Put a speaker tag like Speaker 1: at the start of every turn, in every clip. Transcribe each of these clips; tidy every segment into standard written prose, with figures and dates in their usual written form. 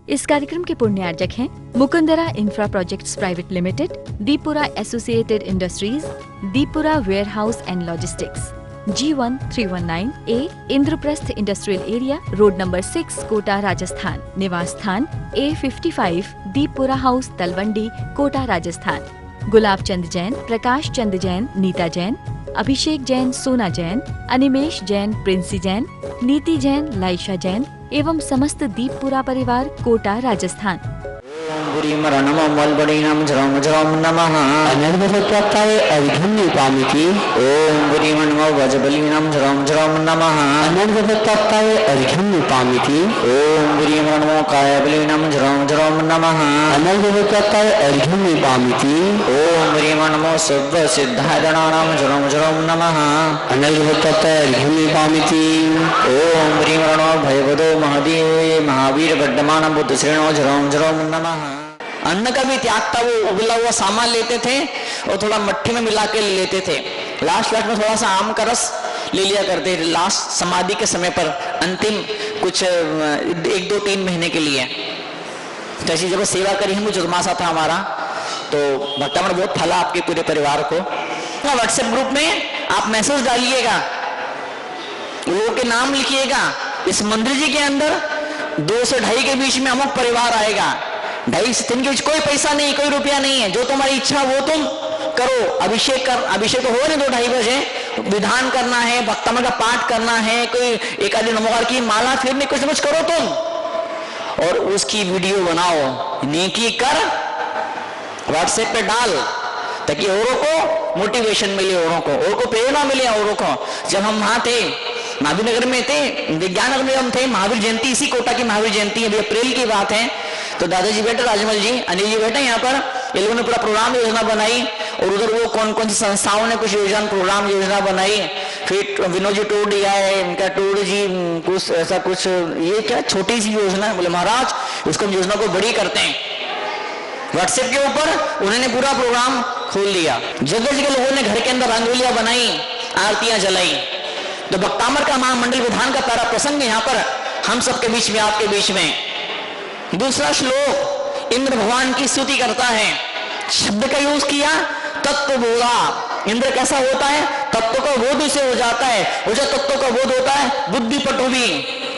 Speaker 1: इस कार्यक्रम के पुण्यार्जक हैं Mukundra infra projects private limited, Deepura associated industries, Deepura warehouse and logistics, G1 319A, Indraprastha industrial area, road number 6, Kota, Rajasthan. निवास स्थान A55, दीपुरा हाउस, तलवंडी, कोटा, राजस्थान। गुलाब चंद जैन, प्रकाश चंद जैन, नीता जैन, अभिषेक जैन, सोना जैन, अनिमेश जैन, प्रिंसी जैन, नीति जैन, लाइशा जैन एवं समस्त दीपपुरा परिवार, कोटा, राजस्थान।
Speaker 2: नमः वल्बडीनां झरं झरं नमः अनर्वसत्ताय अर्घ्यमिपामिति। ओम गुरीम नमः वज्रबलीनां झरं झरं नमः अनर्वसत्ताय अर्घ्यमिपामिति। ओम गुरीम नमः कायबलीनां झरं झरं नमः अनर्वसत्ताय अर्घ्यमिपामिति। ओम गुरीम नमः सर्व सिद्धायतनानां झरं झरं नमः अनर्वसत्ताय अर्घ्यमिपामिति। ओम गुरीम नमः भयवदो महदेव महावीर गड्डमान बुद्ध श्रेणो झरं झरं नमः। अन्न का भी त्याग था, वो उबला हुआ सामान लेते थे और थोड़ा मट्टी में मिला के लेते थे। लास्ट में थोड़ा सा आम का रस ले लिया करते थे लास्ट समाधि के समय पर, अंतिम कुछ 1, 2, 3 महीने के लिए। तो ऐसी जब सेवा करी हम, चतुर्मासा था हमारा, तो भक्तामण बहुत फला आपके पूरे परिवार को। व्हाट्सएप ग्रुप में आप मैसेज डालिएगा, लोगों के नाम लिखिएगा। इस मंदिर जी के अंदर 2 से 2.5 के बीच में अमुक परिवार आएगा। 2.5 से 3 के बीच कोई पैसा नहीं, कोई रुपया नहीं है। जो तुम्हारी इच्छा वो तुम करो। अभिषेक कर, अभिषेक तो हो नहीं 2, 2.5 बजे, विधान करना है, भक्तमण का पाठ करना है, कोई एक आदि नमोकार की माला फिरने, कुछ न कुछ करो तुम, और उसकी वीडियो बनाओ, नेकी कर, व्हाट्सएप पे डाल, ताकि औरों को मोटिवेशन मिले, औरों को प्रेरणा मिले। औरों को जब हम वहां थे महावीर नगर में थे, विज्ञान नगर में हम थे, महावीर जयंती, इसी कोटा की महावीर जयंती, अभी अप्रैल की बात है, तो दादाजी बैठे, राजमल जी, अनिल जी बैठे यहाँ पर। ये लोगों ने पूरा प्रोग्राम योजना बनाई, और उधर वो कौन कौन सी संस्थाओं ने कुछ प्रोग्राम योजना बनाई। फिर विनोद जी टूर दिया है, इनका टूर जी कुछ ऐसा कुछ, ये क्या छोटी सी योजना, बोले महाराज उसको योजना को बड़ी करते हैं। व्हाट्सएप के ऊपर उन्होंने पूरा प्रोग्राम खोल दिया। जगह जगह लोगों ने घर के अंदर रंगोलियां बनाई, आरतियां जलाई। तो भक्तामर का महामंडल विधान का प्यारा प्रसंग यहाँ पर हम सबके बीच में, आपके बीच में। दूसरा श्लोक इंद्र भगवान की स्तुति करता है, शब्द का यूज किया, तत्व बोधा। इंद्र कैसा होता है? तत्व का बोध उसे हो जाता है, और जब तत्व का बोध होता है, बुद्धि पटु भी,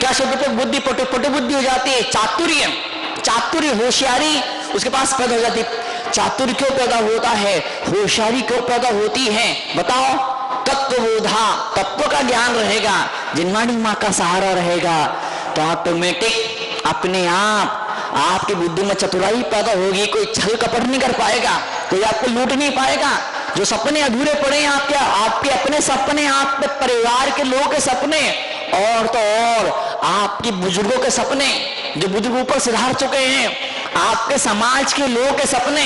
Speaker 2: क्या शब्द पे बुद्धि पटु, पटु बुद्धि हो जाती है, चातुर्य, चातुर्य होशियारी उसके पास पैदा हो जाती है। चातुर्य क्यों पैदा होता है, होशियारी क्यों पैदा होती है, बताओ? तत्वबोधा, तत्व का ज्ञान रहेगा, जिन्मानी माँ का सहारा रहेगा, तो ऑटोमेटिक अपने आप आपकी बुद्धि में चतुराई पैदा होगी। कोई छल कपट नहीं कर पाएगा, कोई आपको लूट नहीं पाएगा। जो सपने अधूरे पड़े हैं आपके अपने सपने, आपके परिवार के लोगों के सपने, और तो और आपके बुजुर्गों के सपने, जो बुजुर्ग ऊपर सिधार चुके हैं, आपके समाज के लोगों के सपने,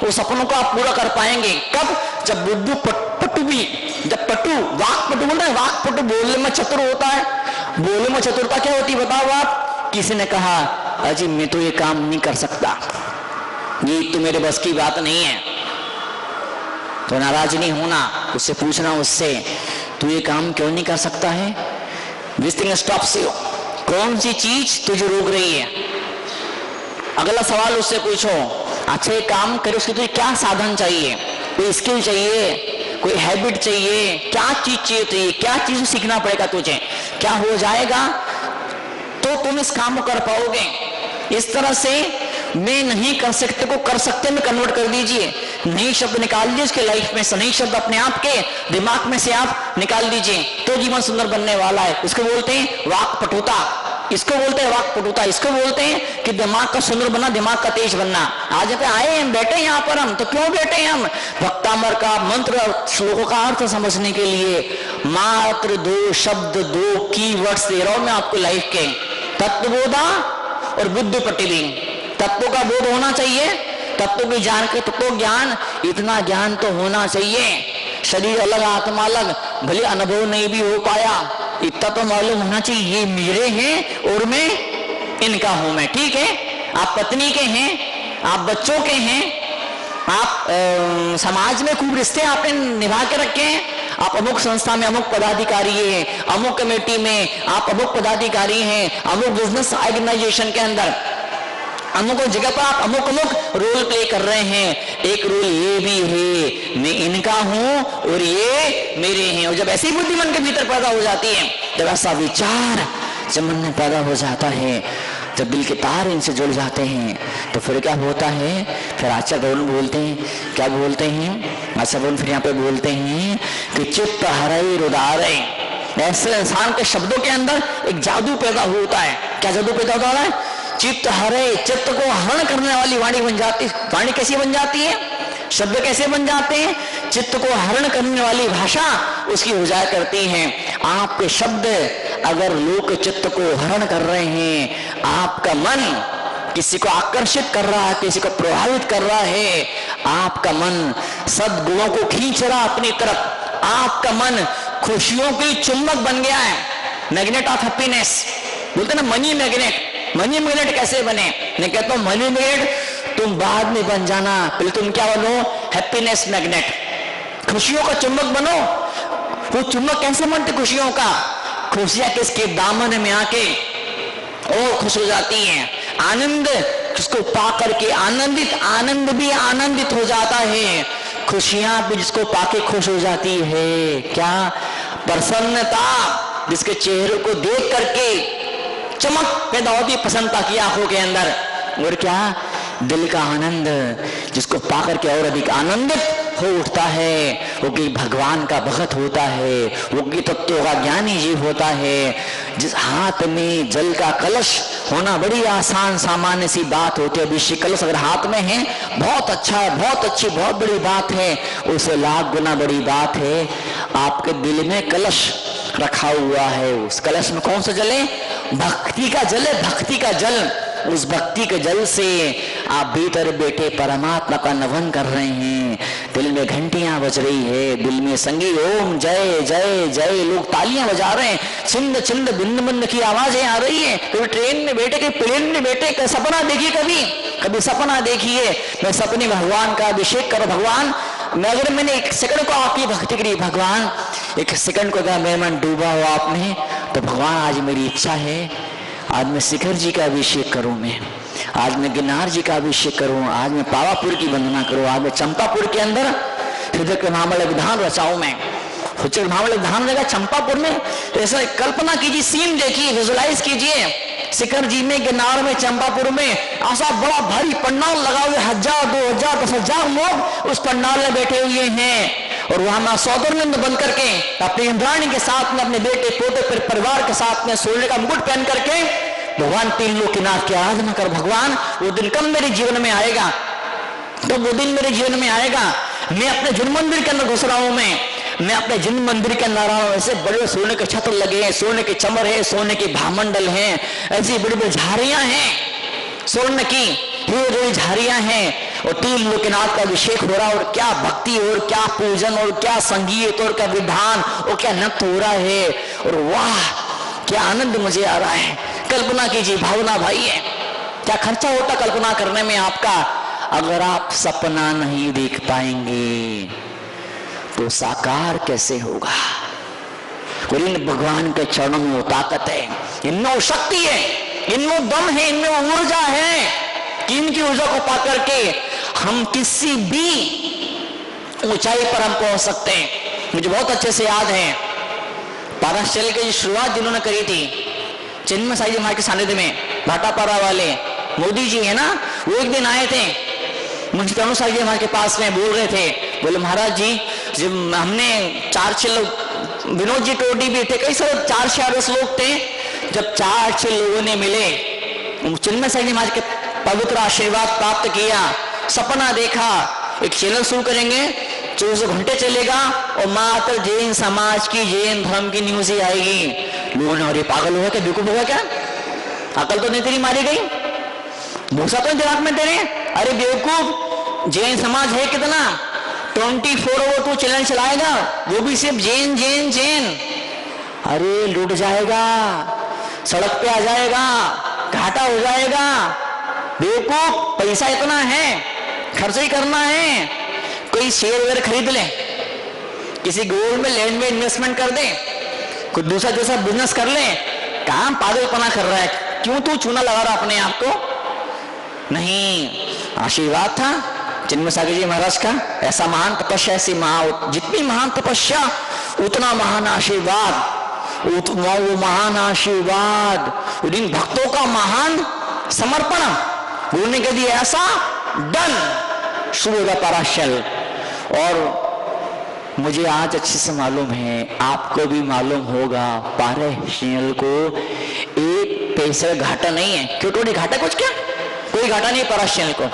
Speaker 2: वो सपनों को आप पूरा कर पाएंगे। कब? जब बुद्धि पटु भी, जब पटु, वाक पटु बोलते हैं, वाक पटु बोलने में चतुर होता है। बोलने में चतुरता क्या होती है बताओ आप? किसी ने कहा अजी मैं तो ये काम नहीं कर सकता, ये तो मेरे बस की बात नहीं है, तो नाराज नहीं होना, उससे पूछना, उससे तू ये काम क्यों नहीं कर सकता है? This thing stops you. कौन सी चीज तुझे रोक रही है? अगला सवाल उससे पूछो, अच्छा ये काम करे उसके तुझे क्या साधन चाहिए? कोई स्किल चाहिए, कोई हैबिट चाहिए, क्या चीज चाहिए, क्या चीज सीखना पड़ेगा तुझे? क्या हो जाएगा तो तुम इस काम को कर पाओगे? इस तरह से मैं नहीं कर सकते को कर सकते में कन्वर्ट कर दीजिए। नई शब्द निकाल दीजिए उसके लाइफ में से, नई शब्द अपने आप के दिमाग में से आप निकाल दीजिए, तो जीवन सुंदर बनने वाला है। इसको बोलते हैं वाक पटुता, इसको बोलते हैं वाक पटुता, इसको बोलते हैं कि दिमाग का सुंदर बनना, दिमाग का तेज बनना। आज आए हम, बैठे यहाँ पर हम, तो क्यों बैठे हम? भक्तामर का मंत्र श्लोकों का अर्थ समझने के लिए। मात्र 2 शब्द, 2 कीवर्ड्स दे रहा हूं मैं आपको लाइफ के, तत्वबोधा और बुद्धि पटिली। तत्व का बोध होना चाहिए, तत्व की जान के, तत्व ज्ञान, इतना ज्ञान तो होना चाहिए। शरीर अलग, आत्मा अलग, भले अनुभव नहीं भी हो पाया, इतना तो मालूम होना चाहिए ये मेरे हैं और मैं इनका हूं मैं। ठीक है, आप पत्नी के हैं, आप बच्चों के हैं, आप समाज में खूब रिश्ते आपने निभा के रखे हैं, आप अमुक संस्था में अमुक पदाधिकारी हैं, अमुक कमेटी में आप अमुक पदाधिकारी हैं, अमुक बिजनेस ऑर्गेनाइजेशन के अंदर अमुक जगह पर आप अमुक अमुक रोल प्ले कर रहे हैं। एक रोल ये भी है, मैं इनका हूं और ये मेरे हैं। और जब ऐसी बुद्धि मन के भीतर पैदा हो जाती है, जब ऐसा विचार जब मन में पैदा हो जाता है, जब दिल के तार इनसे जुड़ जाते हैं, तो फिर क्या होता है? फिर आचार्य भगवान बोलते हैं, क्या बोलते हैं? आचार्य भगवान फिर यहाँ पे बोलते हैं कि चित्त हरई रुदारई। ऐसे इंसान के शब्दों के अंदर एक जादू पैदा होता है। क्या जादू पैदा होता है? चित्त हरे, चित्त को हरण करने वाली वाणी बन जाती। वाणी कैसी बन जाती है? शब्द कैसे बन जाते हैं? चित्त को हरण करने वाली भाषा उसकी हो जाया करती है। आपके शब्द अगर लोक चित्त को हरण कर रहे हैं, आपका मन किसी को आकर्षित कर रहा है, किसी को प्रभावित कर रहा है, आपका मन सद्गुणों को खींच रहा अपनी तरफ, आपका मन खुशियों की चुंबक बन गया है, मैग्नेट ऑफ हैप्पीनेस बोलते ना, मनी मैग्नेट। मनी मैग्नेट कैसे बने? मैं कहता हूं मनी मैग्नेट तुम बाद में बन जाना, पहले तुम क्या बनो? हैप्पीनेस मैग्नेट, खुशियों का चुंबक बनो। वो चुंबक कैसे बनते खुशियों का? खुशियां किसके दामन में आके और खुश हो जाती हैं। आनंद जिसको पा करके आनंदित, आनंद भी आनंदित हो जाता है, खुशियां भी जिसको पाके खुश हो जाती है। क्या प्रसन्नता जिसके चेहरे को देख करके चमक पैदा होती, प्रसन्नता की आंखों के अंदर। और क्या दिल का आनंद जिसको पाकर के और अधिक आनंदित हो उठता है, वो कि भगवान का भक्त होता है, वो कि तत्व का ज्ञानी जीव होता है। जिस हाथ में जल का कलश होना बड़ी आसान सामान्य सी बात होती है। अभिषेक कलश अगर हाथ में है बहुत अच्छा है, बहुत अच्छी, बहुत बड़ी बात है। उससे लाख गुना बड़ी बात है आपके दिल में कलश रखा हुआ है। उस कलश में कौन सा जल है? भक्ति का जल है, भक्ति का जल। उस भक्ति के जल से आप भीतर बैठे परमात्मा का नमन कर रहे हैं। दिल में घंटियां बज रही है, दिल में संगीत ओम जय जय जय, लोग तालियां बजा रहे हैं, छिंद छिंद बिंद बिंद की आवाजें आ रही है। कभी ट्रेन में बैठे, कभी प्लेन में बैठे, सपना देखिए, कभी सपना देखिए मैं सपने भगवान का अभिषेक करो। भगवान मैं अगर मैंने एक सेकंड को आपकी भक्ति करी, भगवान एक सेकंड को अगर मेरा मन डूबा हो आपने, तो भगवान आज मेरी इच्छा है आज मैं शिखर जी का अभिषेक करूं, मैं आज मैं गिरनार जी का अभिषेक करूं, आज मैं पावापुर की वंदना करूं, आज मैं चंपापुर के अंदर हृदय के महामल विधान रचाऊं। मैं हृदय महामल विधान रहेगा चंपापुर में। तो ऐसा कल्पना कीजिए, सीन देखिए, विजुलाइज कीजिए, शिखर जी में, गिरनार में, चंपापुर में ऐसा बड़ा भारी पंडाल लगा हुआ, 1000 2000 10,000 लोग उस पंडाल में बैठे हुए हैं। और वहां मां सौदरनंद बन करके अपनी इंद्राणी के साथ में, अपने बेटे पोते फिर परिवार के साथ में सोने का मुकुट पहन करके भगवान तीन लोकनाथ की आराधना कर। भगवान वो दिन कब मेरे जीवन में आएगा? तो वो दिन मेरे जीवन में आएगा। मैं अपने जिन मंदिर के अंदर घुस रहा हूं, मैं अपने जिन मंदिर के अंदर रहा हूं, ऐसे बड़े सोने के छत्र लगे हैं, सोने के चमर है, सोने के भामंडल हैं, ऐसी बड़ी बड़ी झाड़ियां हैं स्वर्ण की, हीरे झाड़ियां हैं, और तीन लोकनाथ का अभिषेक हो रहा है। और क्या भक्ति और क्या पूजन और क्या संगीत और क्या विधान और क्या नृत्य हो रहा है। और वाह क्या आनंद मुझे आ रहा है। कल्पना कीजिए, भावना भाई है, क्या खर्चा होता कल्पना करने में आपका। अगर आप सपना नहीं देख पाएंगे तो साकार कैसे होगा? और इन भगवान के चरणों में वो ताकत है, इनमें वो शक्ति है, इनमें दम है, इनमें वो ऊर्जा है कि इनकी ऊर्जा को पाकर के हम किसी भी ऊंचाई पर हम पहुंच सकते हैं। मुझे बहुत अच्छे से याद है पाराशल की शुरुआत जिन्होंने करी थी चिन्मय साई जी महाराज के सानिध्य में, भाटापारा वाले मोदी जी है ना, वो एक दिन आए थे मुझे तनु साई जी महाराज के पास में, बोल रहे थे, बोले महाराज जी जब हमने 4-6 लोग, विनोद जी टोडी भी थे, कई सारे 4-6 लोग थे, जब 4-6 लोगों ने मिले चिन्मय साई जी महाराज के पवित्र आशीर्वाद प्राप्त किया, सपना देखा एक चैनल शुरू करेंगे 24 घंटे चलेगा और मात्र जैन समाज की, जैन धर्म की न्यूज ही आएगी। लोगों ने, अरे पागल हुआ क्या, बेवकूफ हुआ क्या, अकल तो नहीं तेरी मारी गई, भूसा तो दिमाग में तेरे, अरे बेवकूफ जैन समाज है कितना, 24 आवर तू चैनल चलाएगा, वो भी सिर्फ जैन जैन जैन। अरे लूट जाएगा, सड़क पे आ जाएगा, घाटा हो जाएगा, बेवकूफ पैसा इतना है, खर्च ही करना है, कोई शेयर वेयर खरीद ले, किसी गोल्ड में लैंड में इन्वेस्टमेंट कर दे, कोई दूसरा बिजनेस कर ले, काम पागलपना कर रहा है, क्यों तू चूना लगा रहा अपने आप को? नहीं, आशीर्वाद था चिन्मय सागर जी महाराज का। ऐसा महान तपस्या, ऐसी जितनी महान तपस्या उतना महान आशीर्वाद, वो महान आशीर्वाद, उन भक्तों का महान समर्पण गुरु ने कह दिया ऐसा डन, शुरू होगा पाराशल। और मुझे आज अच्छे से मालूम है, आपको भी मालूम होगा, पाराशल को एक पैसे का घाटा नहीं है। क्यों टोटी घाटा कुछ क्या? कोई घाटा नहीं पाराशल को।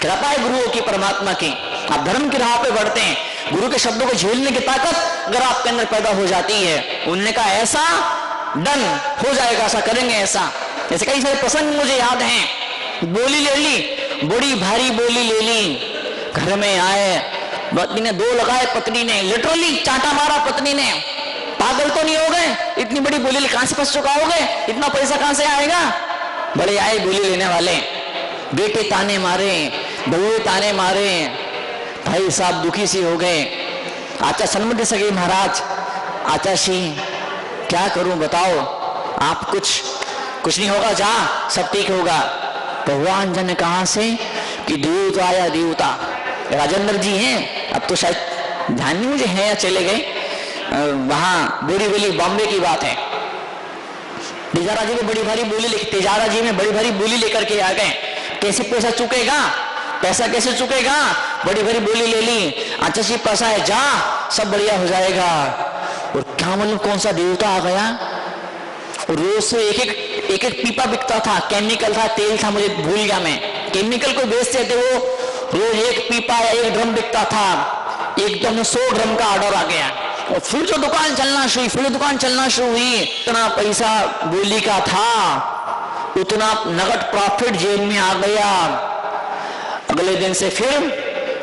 Speaker 2: कृपा है गुरुओं की, परमात्मा की। आप धर्म की राह पे बढ़ते हैं, गुरु के शब्दों को झेलने की ताकत अगर आपके अंदर पैदा हो जाती है। उन्होंने कहा ऐसा डन हो जाएगा, ऐसा करेंगे ऐसा। ऐसे कई सारे प्रसंग मुझे याद हैं। बोली ले ली, बड़ी भारी बोली ले ली। घर में आए, पत्नी ने दो लगाए, पत्नी ने लिटरली चांटा मारा। पत्नी ने, पागल तो नहीं हो गए? इतनी बड़ी बोली कहां से फंस चुका होगे? इतना पैसा कहां से आएगा? बड़े आए बोली लेने वाले, बेटे ताने मारे, बहुए ताने मारे, भाई साहब दुखी सी हो गए। आचा सन्मति सके महाराज, आचा सी क्या करूं बताओ, आप कुछ नहीं होगा, जा सब ठीक होगा। भगवान जन कहां से कि देवता आया, देवता राजेंद्र जी हैं, अब तो शायद ध्यान नहीं मुझे है या चले गए। वहां बोरीवली बॉम्बे की बात है। तेजारा जी में बड़ी भारी बोली, तेजारा जी में बड़ी भारी बोली लेकर के आ गए। कैसे पैसा चुकेगा, पैसा कैसे चुकेगा? बड़ी बड़ी बोली ले ली, अच्छा सी पैसा है, जा सब बढ़िया हो जाएगा। और क्या मालूम कौन सा देवता आ गया। और रोज से एक एक पीपा बिकता था, केमिकल था, तेल था, मुझे भूल गया मैं। केमिकल को बेचते थे वो, रोज एक पीपा या एक ड्रम बिकता था। एकदम 100 ड्रम का ऑर्डर आ गया। और फिर जो दुकान चलना शुरू हुई, इतना पैसा बोली का था, उतना नगद प्रॉफिट जेब में आ गया। अगले दिन से फिर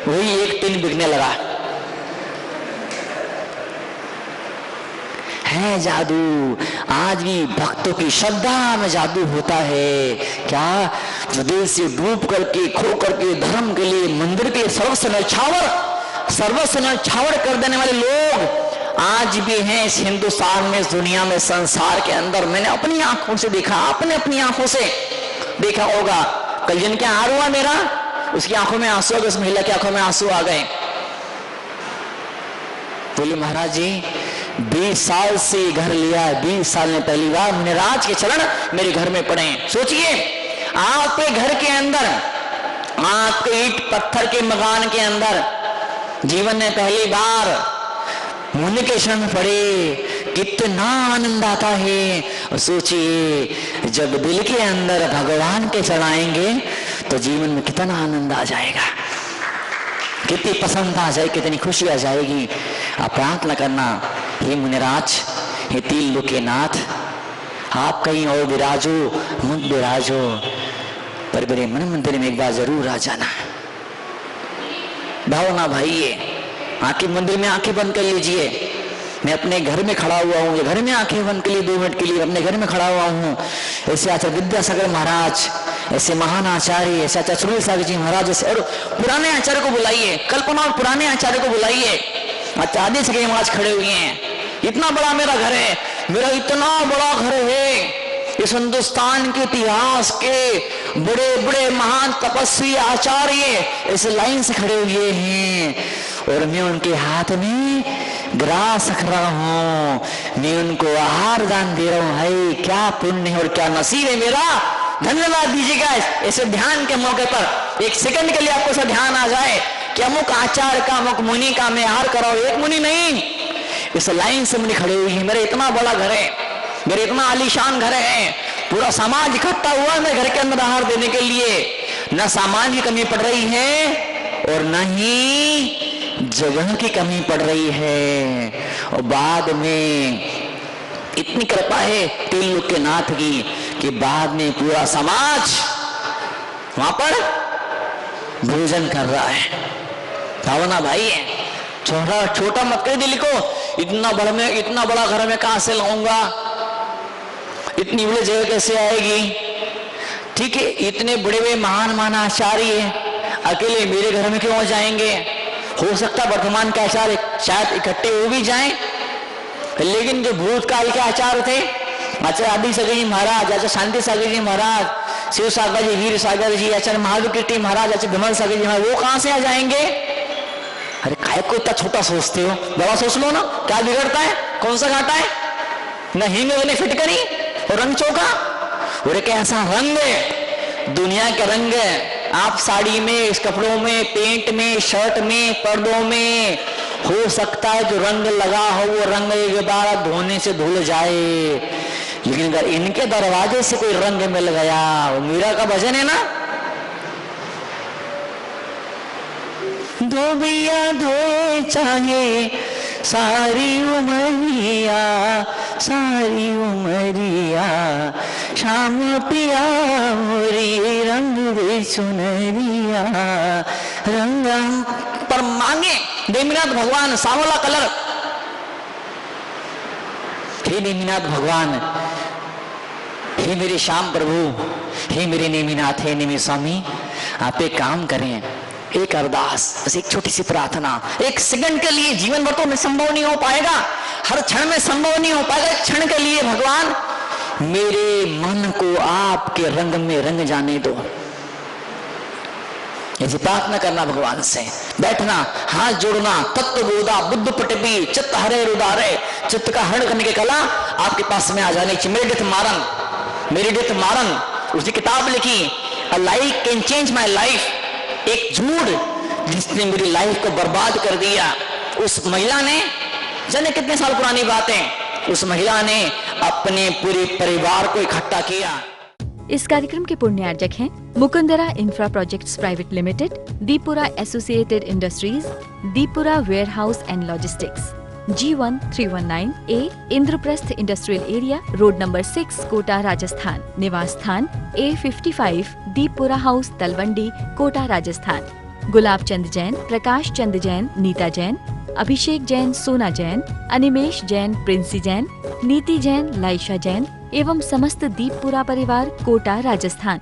Speaker 2: वही एक टिन बिकने लगा। है जादू, आज भी भक्तों की श्रद्धा में जादू होता है। क्या विदेश से डूब करके, खो करके धर्म के लिए, मंदिर के सर्वस्व न्यौछावर कर देने वाले लोग आज भी हैं इस हिंदुस्तान में, इस दुनिया में, संसार के अंदर। मैंने अपनी आंखों से देखा, आपने अपनी आंखों से देखा होगा। कल जन क्या हार हुआ मेरा, उसकी आंखों में आंसू आ गए, उस महिला की आंखों में आंसू आ गए। बोले महाराज जी 20 साल से घर लिया, 20 साल में पहली बार मुनिराज के चरण मेरे घर में पड़े। सोचिए आपके घर के अंदर, आपके ईंट पत्थर के मकान के अंदर जीवन में पहली बार मुनि के शरण पड़े, कितना आनंद आता है। और सोचिए जब दिल के अंदर भगवान के चढ़ाएंगे तो जीवन में कितना आनंद आ जाएगा, कितनी पसंद आ जाए, कितनी खुशी आ जाएगी। आप प्रार्थना करना, हे मुनिराज, हे तीन लोक के नाथ, आप कहीं और विराजो, मुझ विराजो, पर मेरे मन मंदिर में एक बार जरूर आ जाना। भावना भाई, आंखें मंदिर में आंखें बंद कर लीजिए। मैं अपने घर में खड़ा हुआ हूँ, घर में आंखें बंद के लिए 2 मिनट के लिए अपने घर में खड़ा हुआ हूँ। ऐसे आचार्य विद्यासागर महाराज, ऐसे महान आचार्य, ऐसे आचार्य सुनील सागर जी महाराज, ऐसे और पुराने आचार्य को बुलाइए, कल्पना और पुराने आचार्य को बुलाइए। आचार्य सगे महाराज खड़े हुए हैं। इतना बड़ा मेरा घर है, मेरा इतना बड़ा घर है। इस हिंदुस्तान के इतिहास के बड़े बड़े महान तपस्वी आचार्य इस लाइन से खड़े हुए हैं और मैं उनके हाथ में ग्रास रख रहा हूँ, मैं उनको आहार दान दे रहा हूँ। है क्या पुण्य है और क्या नसीब है मेरा। धन्यवाद दीजिएगा। ऐसे ध्यान के मौके पर एक सेकंड के लिए आपको ऐसा ध्यान आ जाए कि अमुक आचार्य का, अमुक मुनि का मैं आहार कर रहा हूँ। एक मुनि नहीं, इस लाइन से मुनि खड़े हुए हैं। मेरा इतना बड़ा घर है, मेरे इतना आलीशान घर है, पूरा समाज इकट्ठा हुआ है मेरे घर के अंदर आहार देने के लिए। न सामान की कमी पड़ रही है और न ही जगह की कमी पड़ रही है। और बाद में इतनी कृपा है तीन लोक के नाथ की कि बाद में पूरा समाज वहां पर भोजन कर रहा है। भावना भाई है, छोटा मत कर दिल को, इतना बड़ा घर में कहां से लाऊंगा, इतनी बड़ी जगह कैसे आएगी। ठीक है, इतने बड़े बड़े महान आचार्य अकेले मेरे घर में क्यों जाएंगे। हो सकता वर्तमान के आचार्य शायद इकट्ठे हो भी जाएं, लेकिन जो भूतकाल के आचार्य थे, आचार्य आदि सागर जी महाराज, आचार्य शांति सागर जी महाराज, शिव सागर जी, वीर सागर जी, आचार्य महादेव की टीम महाराज, आचार्य विमल सागर जी, वो कहां से आ जाएंगे? अरे काय को इतना छोटा सोचते हो, बड़ा सोच लो ना, क्या बिगड़ता है, कौन सा घाटा है? न हिंग ने फिट करी और रंग चौका। और एक ऐसा रंग है, दुनिया के रंग है, आप साड़ी में, इस कपड़ों में, पेंट में, शर्ट में, पर्दों में, हो सकता है जो रंग लगा हो वो रंग एक बार धोने से धुल जाए, लेकिन अगर इनके दरवाजे से कोई रंग मिल गया, वो मीरा का भजन है ना, धोबिया धोए चाहे सारी उमरिया, सारी उमरिया, शाम पिया मोरी रंग दे चुनरिया, रंग पर मांगे नेमिनाथ भगवान सांवला कलर। हे नेमिनाथ भगवान, हे मेरे श्याम प्रभु, हे मेरे नेमिनाथ, हे नेमि स्वामी, आप एक काम करें, एक अरदास, बस एक छोटी सी प्रार्थना, एक सेकंड के लिए, जीवन भर तो संभव नहीं हो पाएगा, हर क्षण में संभव नहीं हो पाएगा, एक क्षण के लिए भगवान मेरे मन को आपके रंग में रंग जाने दो। ऐसी प्रार्थना करना भगवान से, बैठना, हाथ जोड़ना, तत्व बोधा बुद्ध पटबी चित्त हरे रुदारे, चित्त का हरण करने की कला आपके पास में आ जानी चाहिए। मेरे डेथ मारन, उसने किताब लिखी, a like can change my life, एक झूठ जिसने मेरी लाइफ को बर्बाद कर दिया। उस महिला ने, जाने कितने साल पुरानी बातें, उस महिला ने अपने पूरे परिवार को इकट्ठा किया।
Speaker 1: इस कार्यक्रम के पुण्यार्जक हैं Mukundra infra projects private limited, Deepura associated industries, Deepura warehouse and logistics, G1 319A, Indraprastha industrial area, road number 6, Kota, Rajasthan. निवास स्थान A55, दीपुरा हाउस, तलवंडी, कोटा, राजस्थान। गुलाब चंद जैन, प्रकाश चंद जैन, नीता जैन, अभिषेक जैन, सोना जैन, अनिमेश जैन, प्रिंसी जैन, नीति जैन, लाइशा जैन एवं समस्त दीपपुरा परिवार, कोटा, राजस्थान।